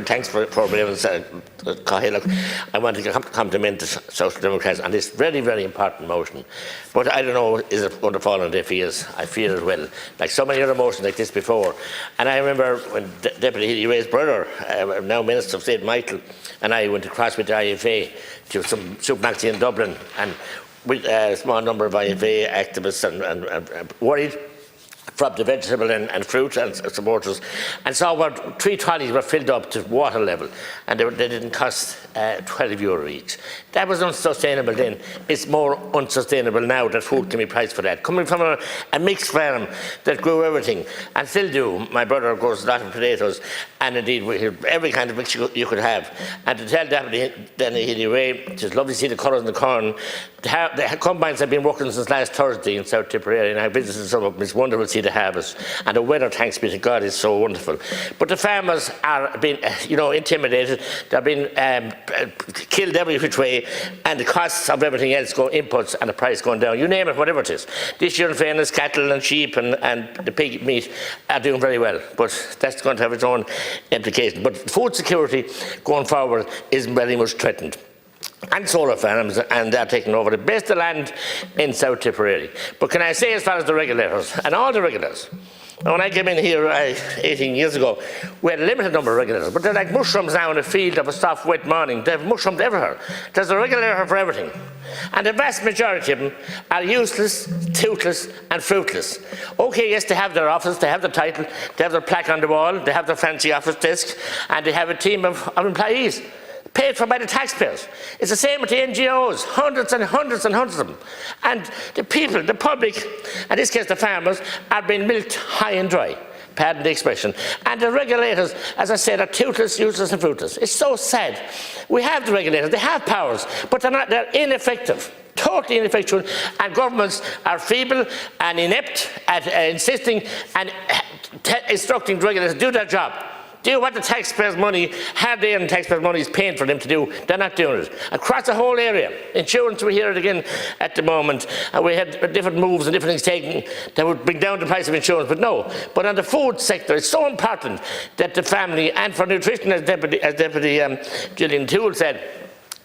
thanks for being I want to compliment the Social Democrats on this very, very important motion. But I don't know, is it going to fall on deaf ears? I fear it will. Like so many other motions like this before. And I remember when Deputy Healy Ray's brother, now Minister of State Michael, and I went across with the IFA to some supermarkets in Dublin, and with a small number of IFA activists and worried from the vegetable and fruit and supporters, and saw what 3 trolleys were filled up to water level, and they didn't cost €12 each. That was unsustainable then. It's more unsustainable now that food can be priced for that. Coming from a mixed farm that grew everything, and still do. My brother grows a lot of potatoes, and indeed every kind of mix you could have. And to tell Deputy Healy Ray, it's lovely to see the colours in the corn. The combines have been working since last Thursday in South Tipperary, and I visited some of them. It's wonderful to see the harvest, and the weather, thanks be to God, is so wonderful. But the farmers are being, intimidated. They're being killed every which way, and the costs of everything else go, inputs and the price going down. You name it, whatever it is. This year, in fairness, cattle and sheep and the pig meat are doing very well, but that's going to have its own implications. But food security going forward is very much threatened. And solar farms, and they're taking over the best of land in South Tipperary. But can I say, as far as the regulators, and all the regulators, when I came in here 18 years ago, we had a limited number of regulators, but they're like mushrooms now in a field of a soft, wet morning. They've mushroomed everywhere. There's a regulator for everything. And the vast majority of them are useless, toothless and fruitless. Okay, yes, they have their office, they have their title, they have their plaque on the wall, they have their fancy office desk, and they have a team of employees paid for by the taxpayers. It's the same with the NGOs, hundreds and hundreds and hundreds of them. And the people, the public, in this case the farmers, are being milked high and dry. Pardon the expression. And the regulators, as I said, are toothless, useless and fruitless. It's so sad. We have the regulators, they have powers, but they're ineffective. Totally ineffective, and governments are feeble and inept at insisting and instructing the regulators to do their job. Do what the taxpayers' money, hard-earned taxpayers' money is paying for them to do. They're not doing it. Across the whole area. Insurance, we hear it again at the moment. We had different moves and different things taken that would bring down the price of insurance, but no. But on the food sector, it's so important that the family, and for nutrition, as Deputy Gillian Toole said,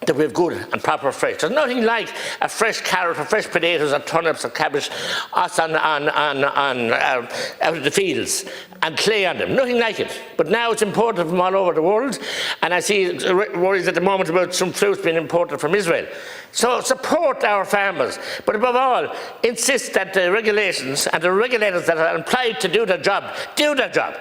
that we have good and proper fresh. There's nothing like a fresh carrot or fresh potatoes or turnips or cabbage out of the fields and clay on them. Nothing like it. But now it's imported from all over the world, and I see worries at the moment about some fruits being imported from Israel. So support our farmers, but above all, insist that the regulations and the regulators that are employed to do their job, do their job.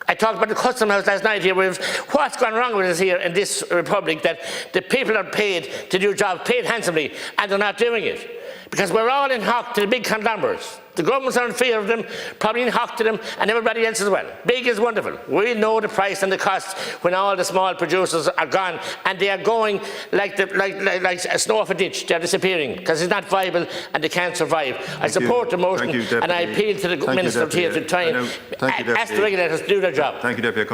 I talked about the Custom House last night here with what's gone wrong with us here in this republic, that the people are paid to do jobs, paid handsomely, and they're not doing it. Because we're all in hock to the big conglomerates. The governments are in fear of them, probably in hock to them, and everybody else as well. Big is wonderful. We know the price and the cost when all the small producers are gone, and they are going like a snow off a ditch. They're disappearing because it's not viable and they can't survive. I support the motion, and I appeal to the Minister here to try and ask the regulators to do their job. Thank you, Deputy.